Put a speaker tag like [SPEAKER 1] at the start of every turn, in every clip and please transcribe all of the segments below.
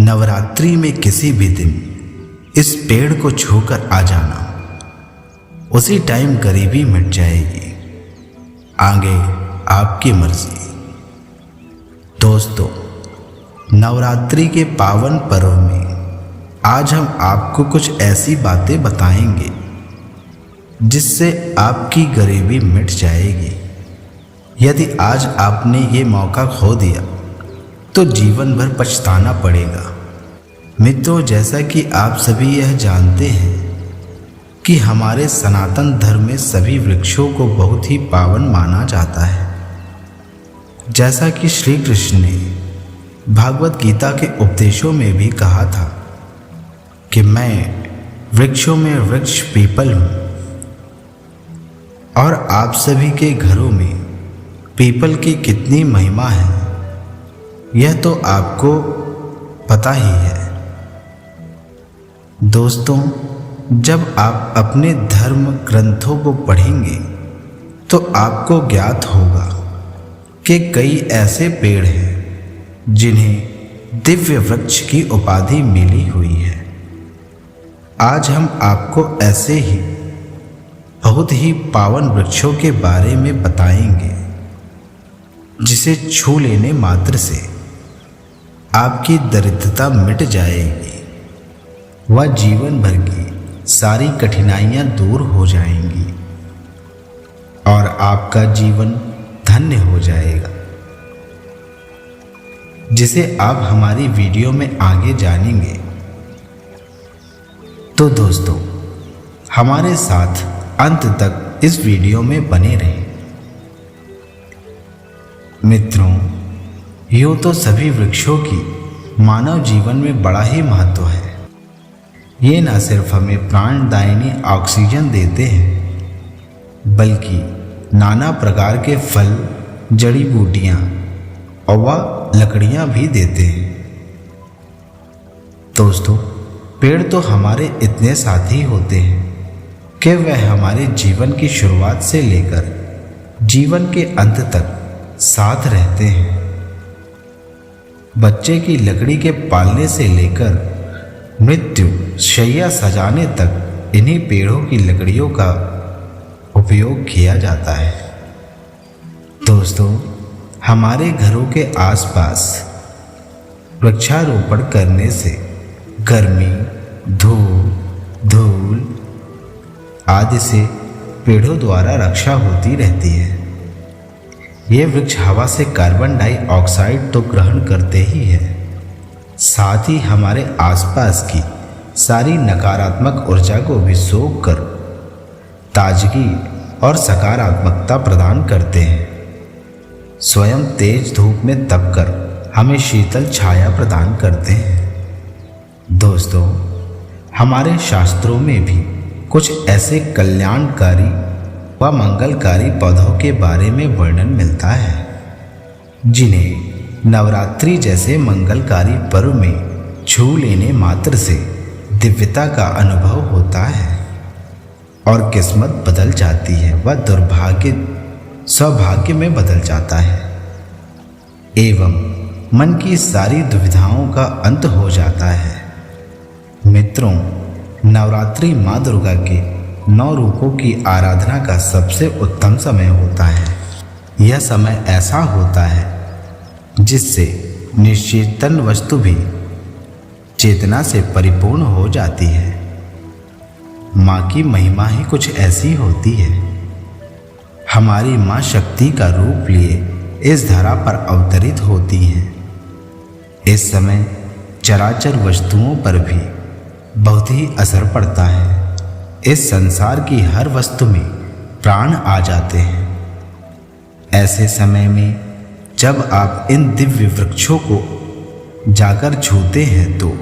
[SPEAKER 1] नवरात्रि में किसी भी दिन इस पेड़ को छूकर आ जाना, उसी टाइम गरीबी मिट जाएगी। आगे आपकी मर्जी। दोस्तों, नवरात्रि के पावन पर्व में आज हम आपको कुछ ऐसी बातें बताएंगे जिससे आपकी गरीबी मिट जाएगी। यदि आज आपने ये मौका खो दिया तो जीवन भर पछताना पड़ेगा। मित्रों, जैसा कि आप सभी यह जानते हैं कि हमारे सनातन धर्म में सभी वृक्षों को बहुत ही पावन माना जाता है। जैसा कि श्री कृष्ण ने भागवत गीता के उपदेशों में भी कहा था कि मैं वृक्षों में वृक्ष पीपल हूँ, और आप सभी के घरों में पीपल की कितनी महिमा है यह तो आपको पता ही है। दोस्तों, जब आप अपने धर्म ग्रंथों को पढ़ेंगे तो आपको ज्ञात होगा कि कई ऐसे पेड़ हैं जिन्हें दिव्य वृक्ष की उपाधि मिली हुई है। आज हम आपको ऐसे ही बहुत ही पावन वृक्षों के बारे में बताएंगे जिसे छू लेने मात्र से आपकी दरिद्रता मिट जाएगी व जीवन भर की सारी कठिनाइयां दूर हो जाएंगी और आपका जीवन धन्य हो जाएगा, जिसे आप हमारी वीडियो में आगे जानेंगे। तो दोस्तों, हमारे साथ अंत तक इस वीडियो में बने रहें। मित्रों, यूँ तो सभी वृक्षों की मानव जीवन में बड़ा ही महत्व है। ये न सिर्फ हमें प्राणदायिनी ऑक्सीजन देते हैं, बल्कि नाना प्रकार के फल, जड़ी बूटियाँ और लकड़ियाँ भी देते हैं। दोस्तों, पेड़ तो हमारे इतने साथी होते हैं कि वह हमारे जीवन की शुरुआत से लेकर जीवन के अंत तक साथ रहते हैं। बच्चे की लकड़ी के पालने से लेकर मृत्यु शैया सजाने तक इन्हीं पेड़ों की लकड़ियों का उपयोग किया जाता है। दोस्तों, हमारे घरों के आसपास वृक्षारोपण करने से गर्मी, धूल आदि से पेड़ों द्वारा रक्षा होती रहती है। ये वृक्ष हवा से कार्बन डाइऑक्साइड तो ग्रहण करते ही है, साथ ही हमारे आसपास की सारी नकारात्मक ऊर्जा को भी सोख कर ताजगी और सकारात्मकता प्रदान करते हैं। स्वयं तेज धूप में तपकर हमें शीतल छाया प्रदान करते हैं। दोस्तों, हमारे शास्त्रों में भी कुछ ऐसे कल्याणकारी व मंगलकारी पौधों के बारे में वर्णन मिलता है जिन्हें नवरात्रि जैसे मंगलकारी पर्व में छू लेने मात्र से दिव्यता का अनुभव होता है और किस्मत बदल जाती है व दुर्भाग्य सौभाग्य में बदल जाता है एवं मन की सारी दुविधाओं का अंत हो जाता है। मित्रों, नवरात्रि माँ दुर्गा के 9 रूपों की आराधना का सबसे उत्तम समय होता है। यह समय ऐसा होता है जिससे निश्चेतन वस्तु भी चेतना से परिपूर्ण हो जाती है। माँ की महिमा ही कुछ ऐसी होती है। हमारी माँ शक्ति का रूप लिए इस धरा पर अवतरित होती हैं। इस समय चराचर वस्तुओं पर भी बहुत ही असर पड़ता है। इस संसार की हर वस्तु में प्राण आ जाते हैं। ऐसे समय में जब आप इन दिव्य वृक्षों को जाकर छूते हैं तो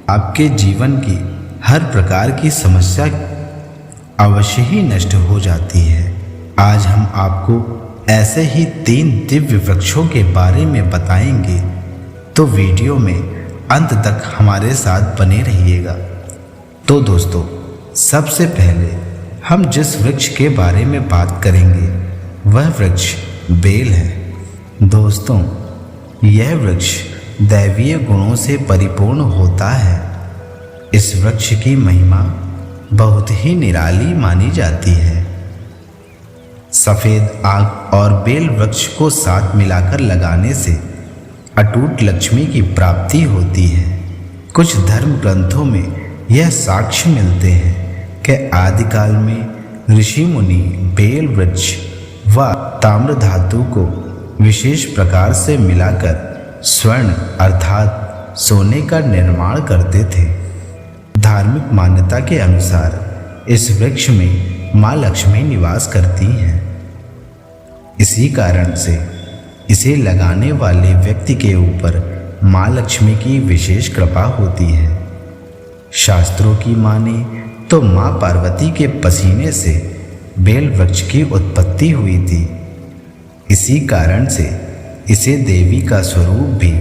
[SPEAKER 1] आपके जीवन की हर प्रकार की समस्या अवश्य ही नष्ट हो जाती है। आज हम आपको ऐसे ही 3 दिव्य वृक्षों के बारे में बताएंगे, तो वीडियो में अंत तक हमारे साथ बने रहिएगा। तो दोस्तों, सबसे पहले हम जिस वृक्ष के बारे में बात करेंगे वह वृक्ष बेल है। दोस्तों, यह वृक्ष दैवीय गुणों से परिपूर्ण होता है। इस वृक्ष की महिमा बहुत ही निराली मानी जाती है। सफ़ेद आग और बेल वृक्ष को साथ मिलाकर लगाने से अटूट लक्ष्मी की प्राप्ति होती है। कुछ धर्म ग्रंथों में यह साक्ष्य मिलते हैं कि आदिकाल में ऋषि मुनि बेल वृक्ष व ताम्र धातु को विशेष प्रकार से मिलाकर स्वर्ण अर्थात सोने का निर्माण करते थे। धार्मिक मान्यता के अनुसार इस वृक्ष में माँ लक्ष्मी निवास करती हैं। इसी कारण से इसे लगाने वाले व्यक्ति के ऊपर माँ लक्ष्मी की विशेष कृपा होती है। शास्त्रों की माने तो माँ पार्वती के पसीने से बेल वृक्ष की उत्पत्ति हुई थी। इसी कारण से इसे देवी का स्वरूप भी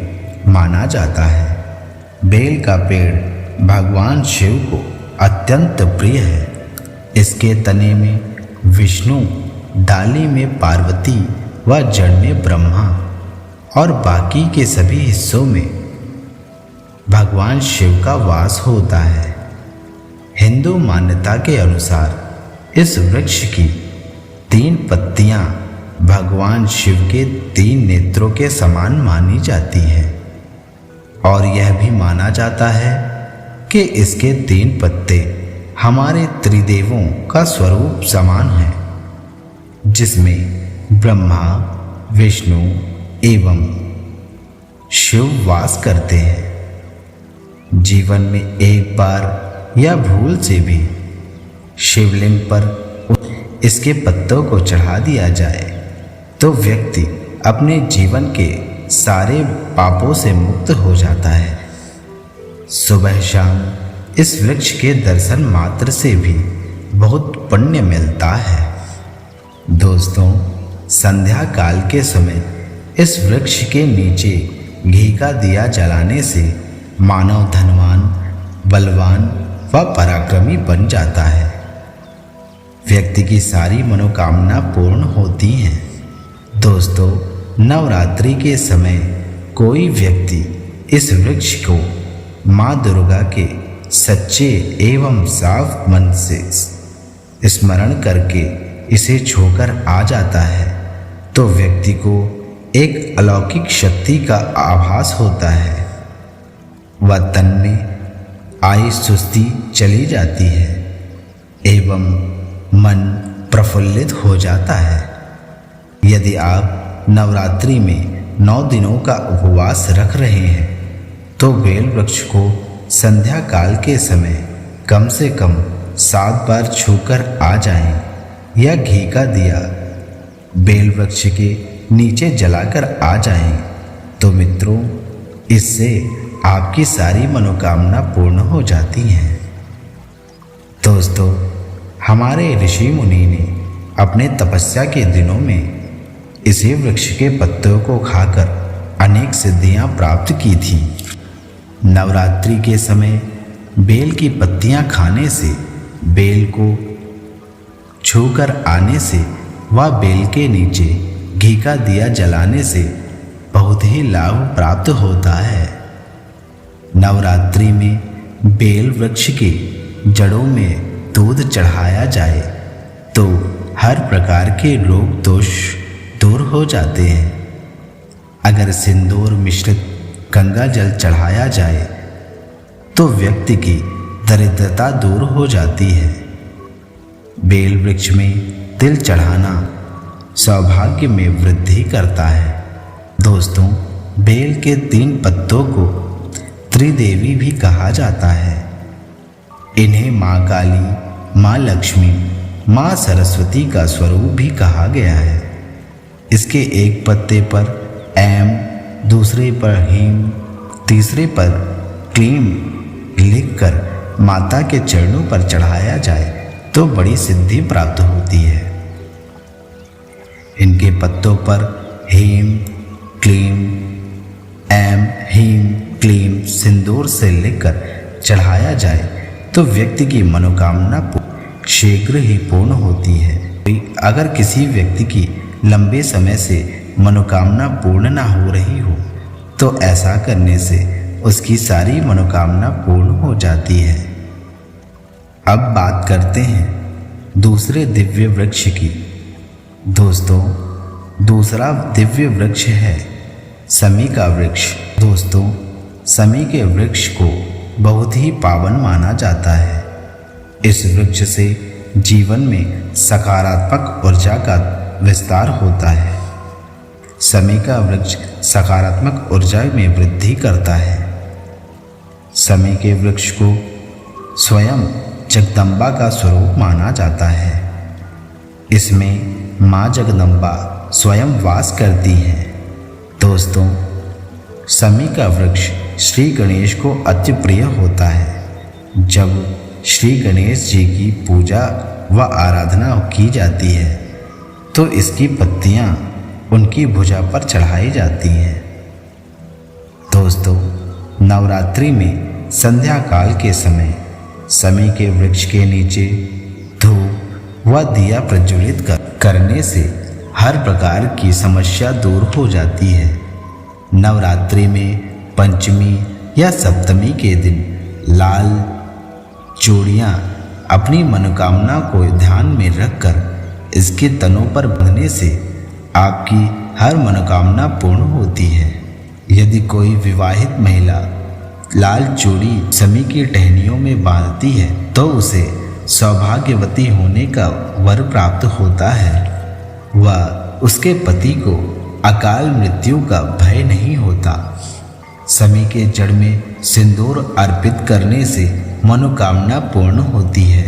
[SPEAKER 1] माना जाता है। बेल का पेड़ भगवान शिव को अत्यंत प्रिय है। इसके तने में विष्णु, डाली में पार्वती व जड़ में ब्रह्मा और बाकी के सभी हिस्सों में भगवान शिव का वास होता है। हिंदू मान्यता के अनुसार इस वृक्ष की 3 पत्तियां भगवान शिव के 3 नेत्रों के समान मानी जाती हैं और यह भी माना जाता है कि इसके 3 पत्ते हमारे त्रिदेवों का स्वरूप समान हैं, जिसमें ब्रह्मा, विष्णु एवं शिव वास करते हैं। जीवन में एक बार या भूल से भी शिवलिंग पर इसके पत्तों को चढ़ा दिया जाए तो व्यक्ति अपने जीवन के सारे पापों से मुक्त हो जाता है। सुबह शाम इस वृक्ष के दर्शन मात्र से भी बहुत पुण्य मिलता है। दोस्तों, संध्या काल के समय इस वृक्ष के नीचे घी का दिया जलाने से मानव धनवान, बलवान व पराक्रमी बन जाता है। व्यक्ति की सारी मनोकामना पूर्ण होती हैं। दोस्तों, नवरात्रि के समय कोई व्यक्ति इस वृक्ष को माँ दुर्गा के सच्चे एवं साफ मन से स्मरण करके इसे छूकर आ जाता है तो व्यक्ति को एक अलौकिक शक्ति का आभास होता है। वह तन में आई सुस्ती चली जाती है एवं मन प्रफुल्लित हो जाता है। यदि आप नवरात्रि में 9 दिनों का उपवास रख रहे हैं तो बेल वृक्ष को संध्या काल के समय कम से कम 7 बार छूकर आ जाएं या घी का दिया बेल वृक्ष के नीचे जलाकर आ जाएं तो मित्रों, इससे आपकी सारी मनोकामना पूर्ण हो जाती हैं। दोस्तों, हमारे ऋषि मुनि ने अपने तपस्या के दिनों में इसी वृक्ष के पत्तों को खाकर अनेक सिद्धियां प्राप्त की थी। नवरात्रि के समय बेल की पत्तियां खाने से, बेल को छूकर आने से व बेल के नीचे घी का दिया जलाने से बहुत ही लाभ प्राप्त होता है। नवरात्रि में बेल वृक्ष की जड़ों में दूध चढ़ाया जाए तो हर प्रकार के रोग दोष दूर हो जाते हैं। अगर सिंदूर मिश्रित गंगा जल चढ़ाया जाए तो व्यक्ति की दरिद्रता दूर हो जाती है। बेल वृक्ष में तिल चढ़ाना सौभाग्य में वृद्धि करता है। दोस्तों, बेल के 3 पत्तों को त्रिदेवी भी कहा जाता है। इन्हें माँ काली, माँ लक्ष्मी, माँ सरस्वती का स्वरूप भी कहा गया है। इसके एक पत्ते पर ऐम, दूसरे पर हीम, तीसरे पर क्लीम लिखकर माता के चरणों पर चढ़ाया जाए तो बड़ी सिद्धि प्राप्त होती है। इनके पत्तों पर हीम, क्लीम, ऐम, हीम, क्लीम सिंदूर से लिखकर चढ़ाया जाए तो व्यक्ति की मनोकामना शीघ्र ही पूर्ण होती है। अगर किसी व्यक्ति की लंबे समय से मनोकामना पूर्ण ना हो रही हो तो ऐसा करने से उसकी सारी मनोकामना पूर्ण हो जाती है। अब बात करते हैं दूसरे दिव्य वृक्ष की। दोस्तों, दूसरा दिव्य वृक्ष है समी का वृक्ष। दोस्तों, समी के वृक्ष को बहुत ही पावन माना जाता है। इस वृक्ष से जीवन में सकारात्मक ऊर्जा का विस्तार होता है। समी का वृक्ष सकारात्मक ऊर्जा में वृद्धि करता है। समी के वृक्ष को स्वयं जगदम्बा का स्वरूप माना जाता है। इसमें माँ जगदम्बा स्वयं वास करती हैं। दोस्तों, समी का वृक्ष श्री गणेश को अति प्रिय होता है। जब श्री गणेश जी की पूजा व आराधना की जाती है तो इसकी पत्तियां उनकी भुजा पर चढ़ाई जाती हैं। दोस्तों, नवरात्रि में संध्या काल के समय समी के वृक्ष के नीचे धूप व दिया प्रज्वलित करने से हर प्रकार की समस्या दूर हो जाती है। नवरात्रि में पंचमी या सप्तमी के दिन लाल चूड़ियाँ अपनी मनोकामना को ध्यान में रखकर इसके तनों पर बांधने से आपकी हर मनोकामना पूर्ण होती है। यदि कोई विवाहित महिला लाल चूड़ी समी की टहनियों में बांधती है तो उसे सौभाग्यवती होने का वर प्राप्त होता है व उसके पति को अकाल मृत्यु का भय नहीं होता। समी के जड़ में सिंदूर अर्पित करने से मनोकामना पूर्ण होती है।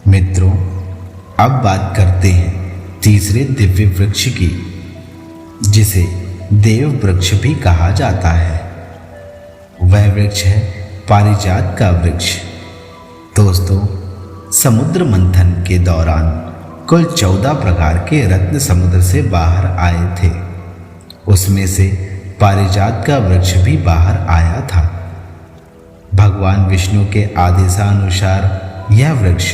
[SPEAKER 1] मित्रों, अब बात करते हैं तीसरे दिव्य वृक्ष की, जिसे देव वृक्ष भी कहा जाता है। वह वृक्ष है पारिजात का वृक्ष। दोस्तों, समुद्र मंथन के दौरान कुल 14 प्रकार के रत्न समुद्र से बाहर आए थे। उसमें से पारिजात का वृक्ष भी बाहर आया था। भगवान विष्णु के आदेशानुसार यह वृक्ष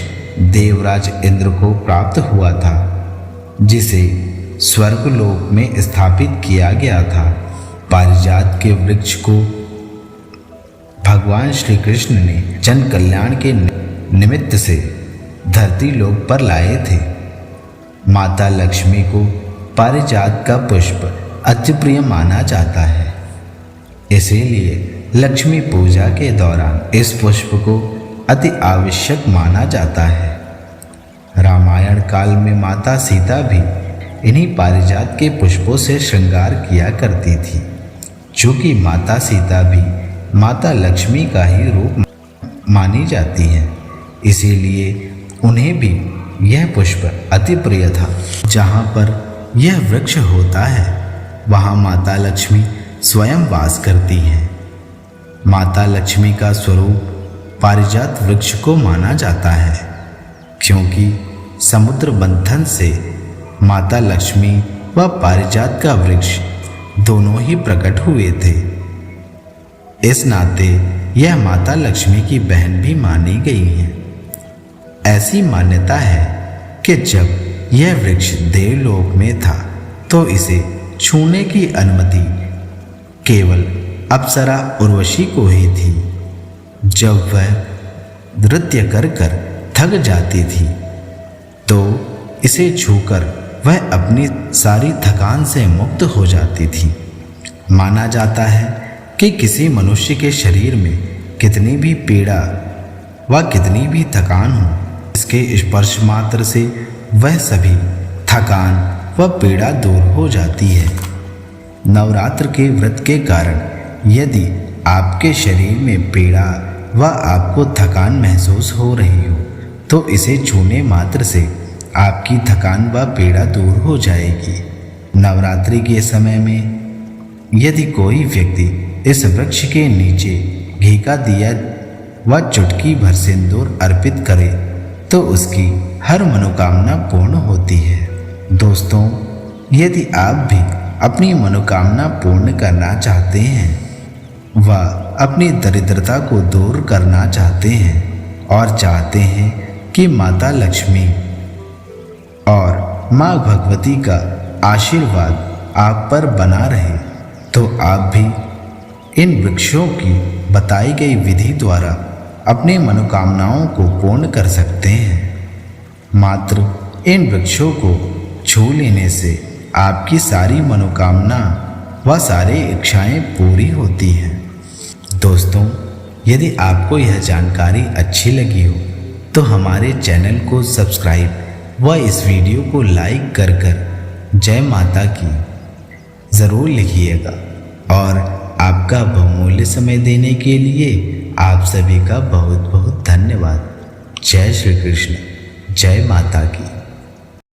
[SPEAKER 1] देवराज इंद्र को प्राप्त हुआ था, जिसे स्वर्गलोक में स्थापित किया गया था। पारिजात के वृक्ष को भगवान श्री कृष्ण ने जन कल्याण के निमित्त से धरती लोक पर लाए थे। माता लक्ष्मी को पारिजात का पुष्प अति प्रिय माना जाता है। इसीलिए लक्ष्मी पूजा के दौरान इस पुष्प को अति आवश्यक माना जाता है। रामायण काल में माता सीता भी इन्हीं पारिजात के पुष्पों से श्रृंगार किया करती थी। चूँकि माता सीता भी माता लक्ष्मी का ही रूप मानी जाती है, इसीलिए उन्हें भी यह पुष्प अति प्रिय था। जहाँ पर यह वृक्ष होता है वहाँ माता लक्ष्मी स्वयं वास करती हैं। माता लक्ष्मी का स्वरूप पारिजात वृक्ष को माना जाता है, क्योंकि समुद्र मंथन से माता लक्ष्मी व पारिजात का वृक्ष दोनों ही प्रकट हुए थे। इस नाते यह माता लक्ष्मी की बहन भी मानी गई है। ऐसी मान्यता है कि जब यह वृक्ष देवलोक में था तो इसे छूने की अनुमति केवल अप्सरा उर्वशी को ही थी। जब वह नृत्य कर कर थक जाती थी तो इसे छूकर वह अपनी सारी थकान से मुक्त हो जाती थी। माना जाता है कि किसी मनुष्य के शरीर में कितनी भी पीड़ा व कितनी भी थकान हो, इसके स्पर्श मात्र से वह सभी थकान व पीड़ा दूर हो जाती है। नवरात्र के व्रत के कारण यदि आपके शरीर में पीड़ा व आपको थकान महसूस हो रही हो तो इसे छूने मात्र से आपकी थकान व पीड़ा दूर हो जाएगी। नवरात्रि के समय में यदि कोई व्यक्ति इस वृक्ष के नीचे घी का दिया व चुटकी भर सिंदूर अर्पित करे तो उसकी हर मनोकामना पूर्ण होती है। दोस्तों, यदि आप भी अपनी मनोकामना पूर्ण करना चाहते हैं व अपनी दरिद्रता को दूर करना चाहते हैं और चाहते हैं कि माता लक्ष्मी और माँ भगवती का आशीर्वाद आप पर बना रहे, तो आप भी इन वृक्षों की बताई गई विधि द्वारा अपनी मनोकामनाओं को पूर्ण कर सकते हैं। मात्र इन वृक्षों को छू लेने से आपकी सारी मनोकामना व सारी इच्छाएं पूरी होती हैं। दोस्तों, यदि आपको यह जानकारी अच्छी लगी हो तो हमारे चैनल को सब्सक्राइब व इस वीडियो को लाइक कर जय माता की ज़रूर लिखिएगा। और आपका बहुमूल्य समय देने के लिए आप सभी का बहुत बहुत धन्यवाद। जय श्री कृष्ण, जय माता की।